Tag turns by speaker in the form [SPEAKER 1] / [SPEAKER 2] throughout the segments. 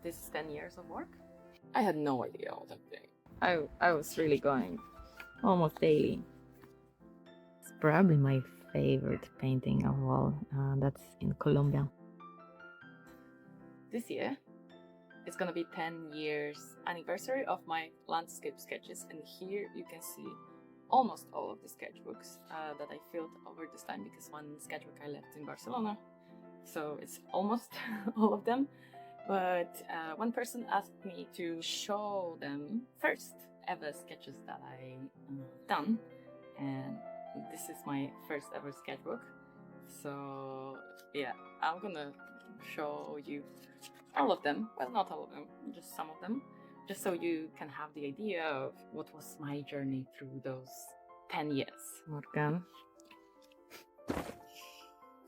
[SPEAKER 1] This is 10 years of work. I had no idea what I'm doing. I was really going almost daily. It's probably my favorite painting of all. That's in Colombia. This year, it's gonna be 10 years anniversary of my landscape sketches, and here you can see almost all of the sketchbooks that I filled over this time, because one sketchbook I left in Barcelona, so it's almost all of them. But one person asked me to show them first ever sketches that I done, and this is my first ever sketchbook. So yeah, I'm gonna show you all of them. Well, not all of them, just some of them, just so you can have the idea of what was my journey through those 10 years. Morgan.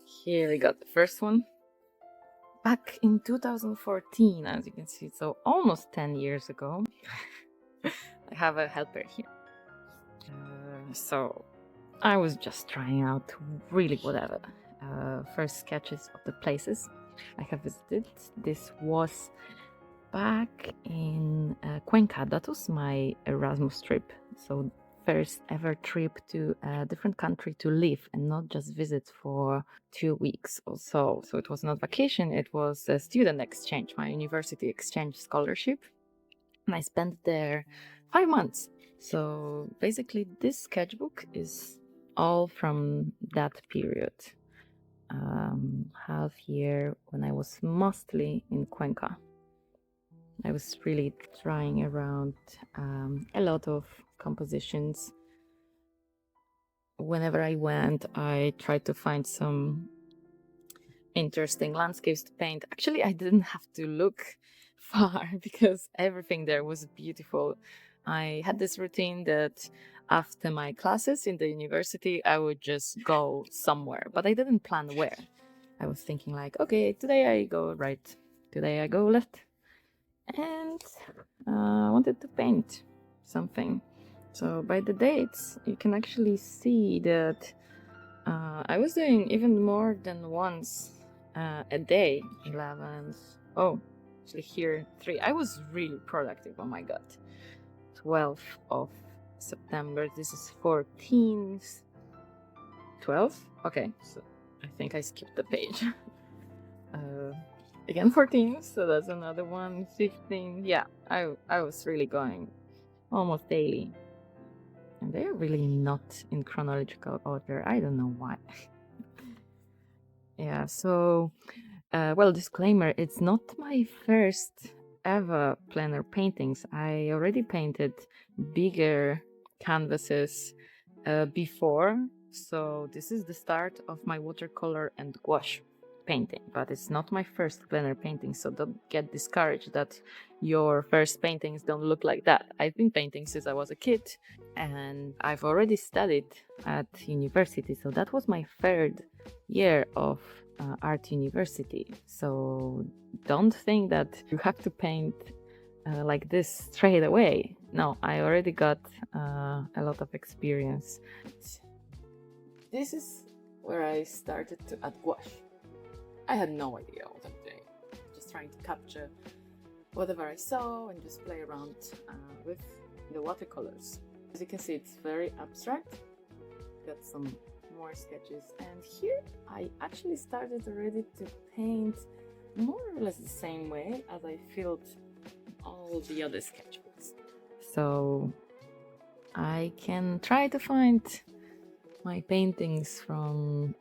[SPEAKER 1] Here we got the first one. Back in 2014, as you can see, so almost 10 years ago. I have a helper here. So I was just trying out really whatever. First sketches of the places I have visited. This was back in Cuenca. That was my Erasmus trip. So first ever trip to a different country to live and not just visit for 2 weeks or so. So it was not vacation, it was a student exchange, my university exchange scholarship. And I spent there 5 months. So basically this sketchbook is all from that period. Half year when I was mostly in Cuenca. I was really trying around a lot of compositions. Whenever I went, I tried to find some interesting landscapes to paint. Actually, I didn't have to look far because everything there was beautiful. I had this routine that after my classes in the university, I would just go somewhere, but I didn't plan where. I was thinking like, okay, today I go right, today I go left. And I wanted to paint something. So by the dates, you can actually see that I was doing even more than once a day. 11. Oh, actually here 3. I was really productive. Oh my god. 12th of September. This is 14th. 12? Okay, so I think I skipped the page. Again 14, so that's another one. 15. Yeah, I was really going almost daily. And they're really not in chronological order. I don't know why. Yeah, so well, disclaimer, it's not my first ever pleinair paintings. I already painted bigger canvases before, so this is the start of my watercolor and gouache painting, but it's not my first pleinair painting, so don't get discouraged that your first paintings don't look like that. I've been painting since I was a kid, and I've already studied at university, so that was my 3rd year of art university. So don't think that you have to paint like this straight away. No, I already got a lot of experience. This is where I started to add gouache. I had no idea what I'm doing. Just trying to capture whatever I saw and just play around with the watercolors. As you can see, it's very abstract. Got some more sketches, and here I actually started already to paint more or less the same way as I filled all the other sketchbooks. So I can try to find my paintings from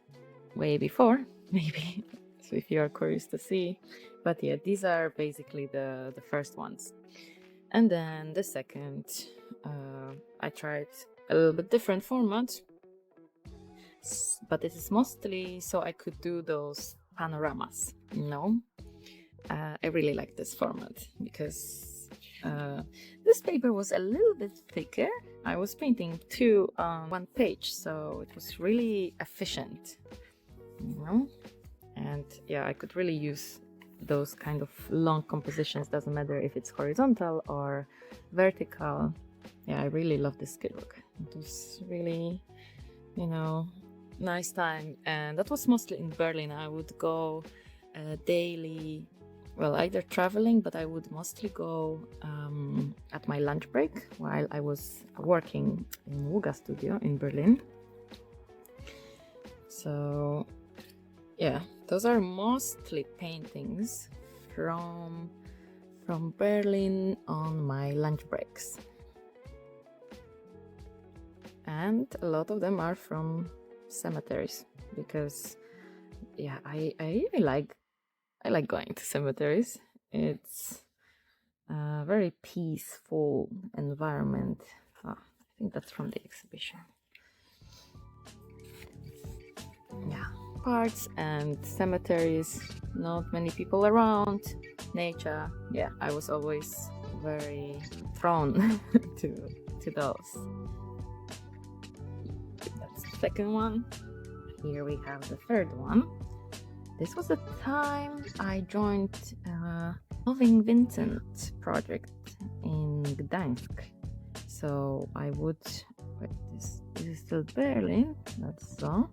[SPEAKER 1] way before, maybe, so if you are curious to see. But yeah, these are basically the first ones. And then the second, I tried a little bit different format, but this is mostly so I could do those panoramas, you know. I really like this format because this paper was a little bit thicker. I was painting 2 on 1 page, so it was really efficient, you know. And yeah, I could really use those kind of long compositions, doesn't matter if it's horizontal or vertical. Yeah, I really love this sketchbook. It was really, you know, nice time, and that was mostly in Berlin. I would go daily well, either traveling, but I would mostly go at my lunch break while I was working in Wuga Studio in Berlin. So yeah, those are mostly paintings from Berlin on my lunch breaks. And a lot of them are from cemeteries, because yeah, I really like going to cemeteries. It's a very peaceful environment. I think that's from the exhibition. Yeah, parks and cemeteries, not many people around, nature. Yeah, I was always very drawn to those. That's the second one. Here we have the third one. This was the time I joined Loving Vincent project in Gdańsk. So I would, wait, this is still Berlin, that's so.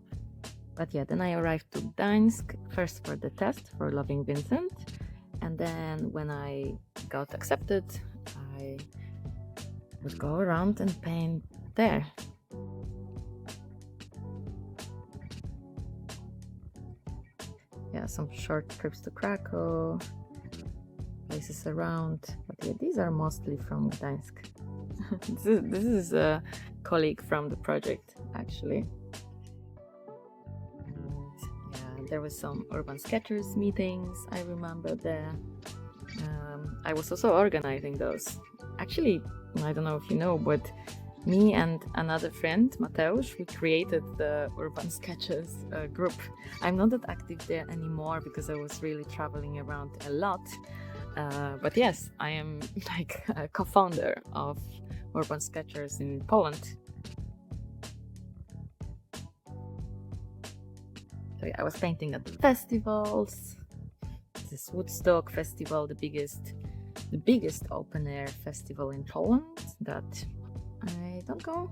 [SPEAKER 1] But yeah, then I arrived to Gdańsk first for the test for Loving Vincent, and then when I got accepted, I would go around and paint there. Yeah, some short trips to Krakow, places around, but yeah, these are mostly from Gdańsk. This is a colleague from the project, actually. And yeah, there was some urban sketchers meetings, I remember there. I was also organizing those. Actually, I don't know if you know, but me and another friend, Mateusz, we created the Urban Sketches group. I'm not that active there anymore because I was really traveling around a lot. But yes, I am like a co-founder of Urban Sketchers in Poland. So yeah, I was painting at the festivals. This Woodstock festival, the biggest open air festival in Poland that I don't go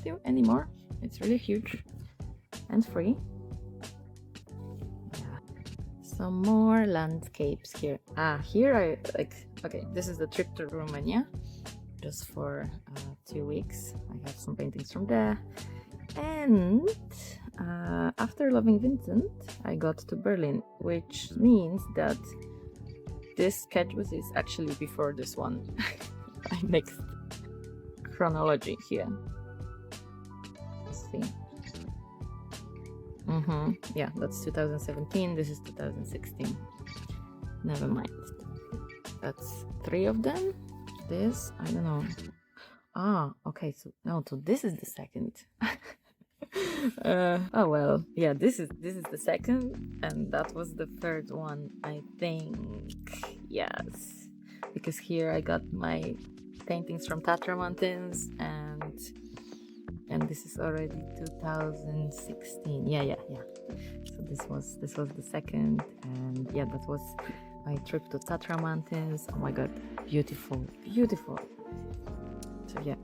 [SPEAKER 1] to anymore. It's really huge and free. Yeah. Some more landscapes here. Here I like, okay, this is the trip to Romania, just for 2 weeks. I have some paintings from there. And after Loving Vincent, I got to Berlin, which means that this sketchbook is actually before this one. I mixed chronology here. Let's see. Yeah, that's 2017. This is 2016. Never mind. That's 3 of them. This, I don't know. Okay. So this is the second. Oh well, yeah. This is the second, and that was the third one, I think. Yes, because here I got my paintings from Tatra Mountains, and this is already 2016. Yeah. So this was the second, and yeah, that was my trip to Tatra Mountains. Oh my god, beautiful. So yeah,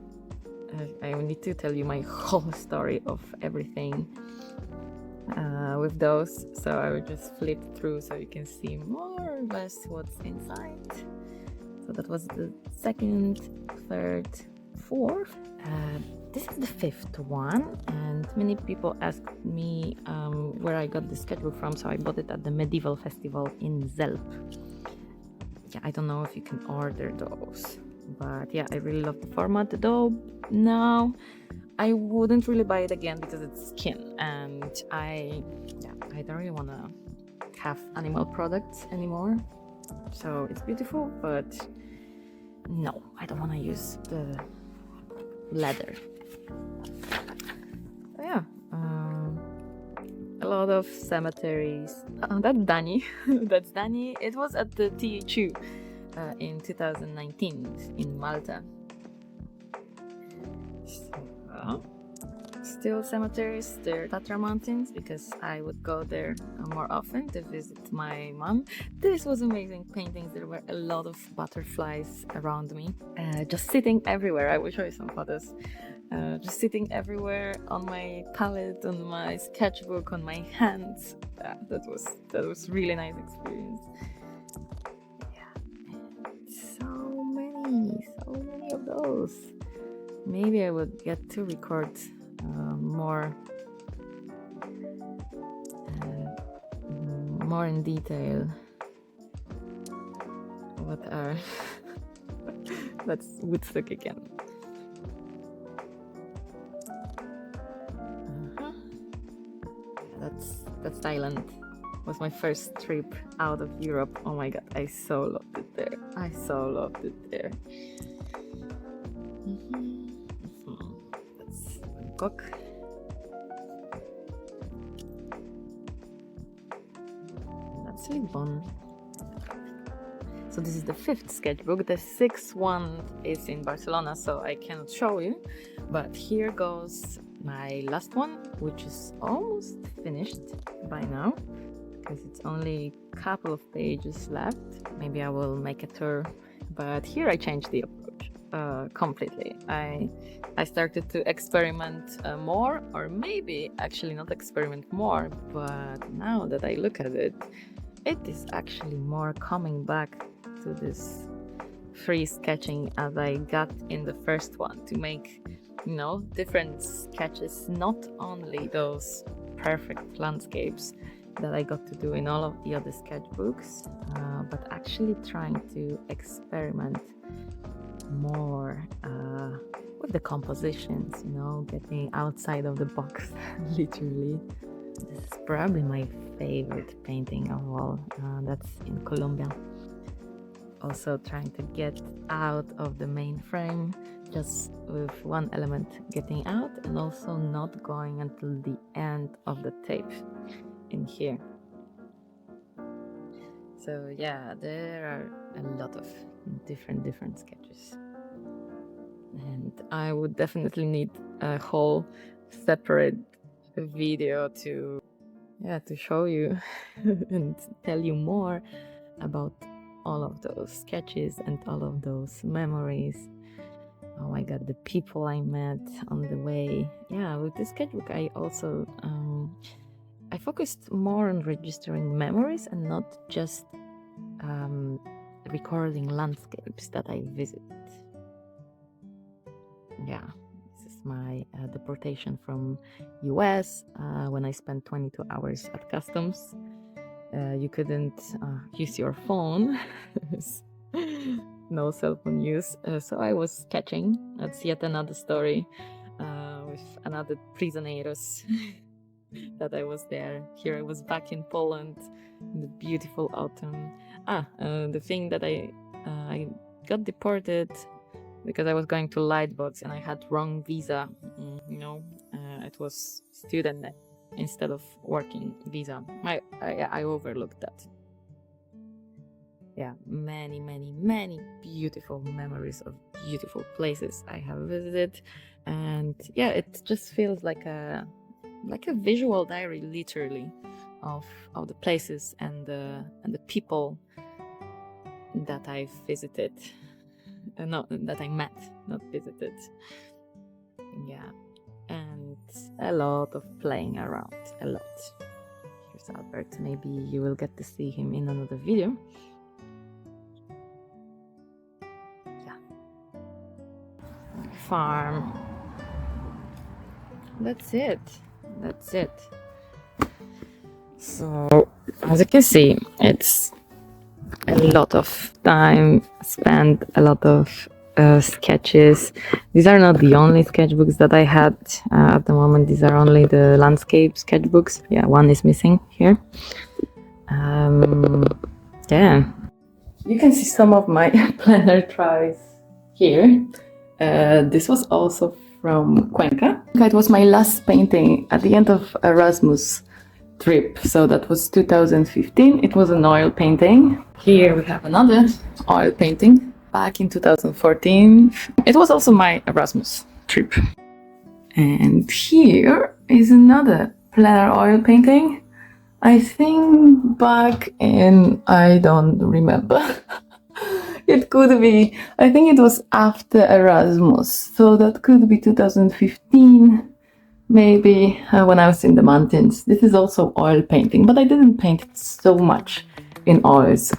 [SPEAKER 1] I need to tell you my whole story of everything with those. So I will just flip through so you can see more or less what's inside. So that was the second, third, fourth. This is the fifth one, and many people asked me where I got the sketchbook from, so I bought it at the Medieval Festival in Zelp. Yeah, I don't know if you can order those, but yeah, I really love the format. Though now I wouldn't really buy it again because it's skin, and I don't really want to have animal products anymore. So it's beautiful, but no, I don't want to use the leather. So yeah, a lot of cemeteries. That's Dani. That's Dani. It was at the THU in 2019 in Malta. So, still cemeteries, they're Tatra Mountains, because I would go there more often to visit my mom. This was amazing paintings. There were a lot of butterflies around me, just sitting everywhere. I will show you some photos. Just sitting everywhere on my palette, on my sketchbook, on my hands. That was really nice experience. maybe I would get to record more in detail what are that's Woodstock again. That's Thailand. Was my first trip out of Europe. Oh my god, I so loved it there. I so loved it there. That's Bangkok. That's Lisbon. So this is the 5th sketchbook. The 6th one is in Barcelona, so I cannot show you. But here goes my last one, which is almost finished by now, because it's only a couple of pages left. Maybe I will make a tour, but here I changed the approach completely. I started to experiment more, or maybe actually not experiment more, but now that I look at it, it is actually more coming back to this free sketching as I got in the first one, to make, you know, different sketches, not only those perfect landscapes that I got to do in all of the other sketchbooks, but actually trying to experiment more with the compositions, you know, getting outside of the box, literally. This is probably my favorite painting of all. That's in Colombia. Also trying to get out of the main frame, just with one element getting out, and also not going until the end of the tape in here. So yeah, there are a lot of different sketches, and I would definitely need a whole separate video to show you and tell you more about all of those sketches and all of those memories. Oh my god, the people I met on the way. Yeah, with this sketchbook I also I focused more on registering memories and not just recording landscapes that I visit. Yeah, this is my deportation from US when I spent 22 hours at customs. You couldn't use your phone. No cell phone use, so I was sketching. That's yet another story with another prisioneros that I was there. Here I was back in Poland in the beautiful autumn. The thing that I got deported because I was going to Lightbox and I had wrong visa. You know, it was student instead of working visa. I overlooked that. Yeah, many beautiful memories of beautiful places I have visited, and yeah, it just feels like a visual diary, literally, of the places and the people that I've visited. No, that I met, not visited. Yeah, and a lot of playing around, a lot. Here's Albert. Maybe you will get to see him in another video. Farm. That's it. So as you can see, it's a lot of time spent, a lot of sketches. These are not the only sketchbooks that I had at the moment. These are only the landscape sketchbooks. Yeah, one is missing here. Yeah, you can see some of my planner tries here. This was also from Cuenca. It was my last painting at the end of Erasmus trip, so that was 2015. It was an oil painting. Here we have another oil painting back in 2014. It was also my Erasmus trip. And here is another pleinair oil painting. I think back in, I don't remember. It could be, I think it was after Erasmus, so that could be 2015, maybe when I was in the mountains. This is also oil painting, but I didn't paint it so much in oils.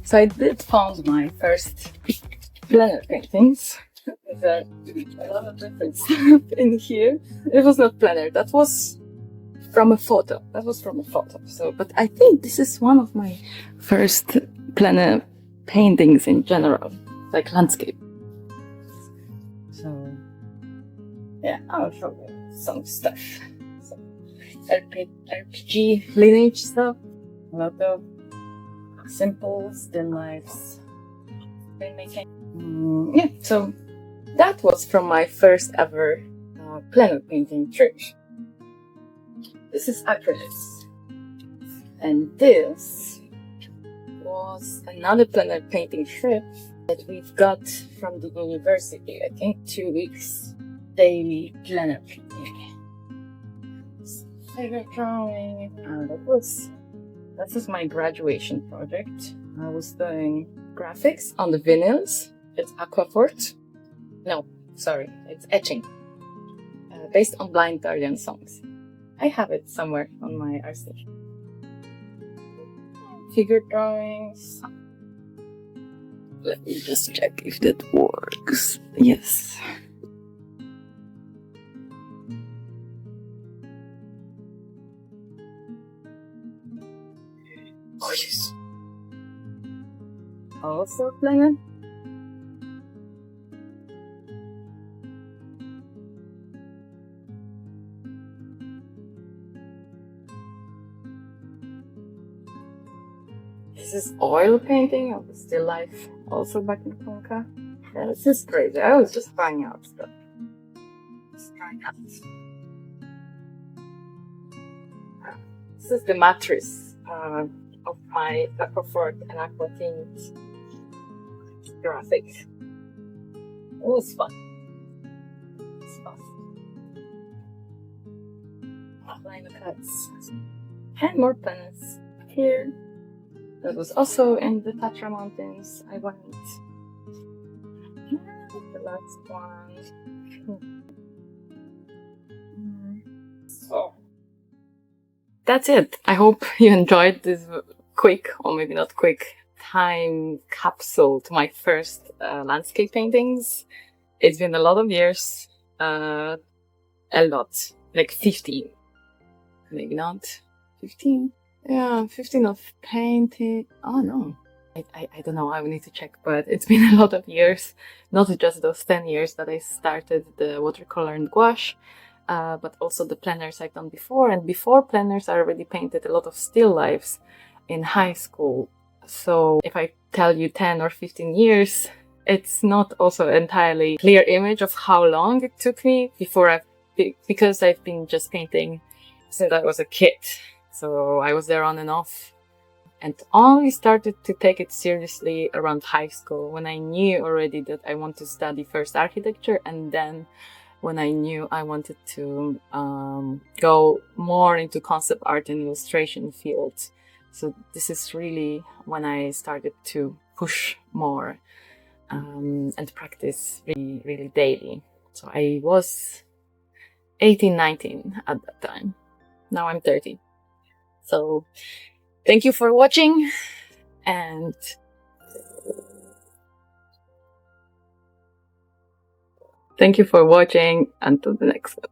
[SPEAKER 1] So I did found my first pleinair paintings. There's a lot of difference in here. It was not pleinair. That was from a photo. So, but I think this is one of my first pleinair paintings in general, like landscape. So, yeah, I'll show you some stuff. So, RPG lineage stuff. A lot of simple still lifes. Yeah, so that was from my first ever pleinair painting trip. This is acrylics. And this was another pleinair painting trip that we've got from the university. I think 2 weeks daily pleinair painting. Favorite drawing. This is my graduation project. I was doing graphics on the vinyls. It's aquafort. No, sorry, it's etching. Based on Blind Guardian songs. I have it somewhere on my art station. Figure drawings. Let me just check if that works. Yes. Oh, yes. Also pleinair. This is oil painting of the still life, also back in Tonka. Yeah, this is crazy. I was just trying out stuff. This is the mattress of my aquafort and aquatint graphics. It was fun. It's fun. Line cuts. And more plants here. That was also in the Tatra Mountains. I went. The last one. So that's it. I hope you enjoyed this quick, or maybe not quick, time capsule to my first landscape paintings. It's been a lot of years. A lot. Like 15. Maybe not. 15? Yeah, 15 of painting. Oh no. I don't know, I will need to check, but it's been a lot of years. Not just those 10 years that I started the watercolor and gouache, but also the pleinairs I've done before. And before pleinairs, I already painted a lot of still lifes in high school. So if I tell you 10 or 15 years, it's not also entirely clear image of how long it took me because I've been just painting since I was a kid. So I was there on and off, and only started to take it seriously around high school, when I knew already that I want to study first architecture, and then when I knew I wanted to go more into concept art and illustration fields. So this is really when I started to push more and practice really, really daily. So I was 18, 19 at that time. Now I'm 30. So thank you for watching, and until the next one.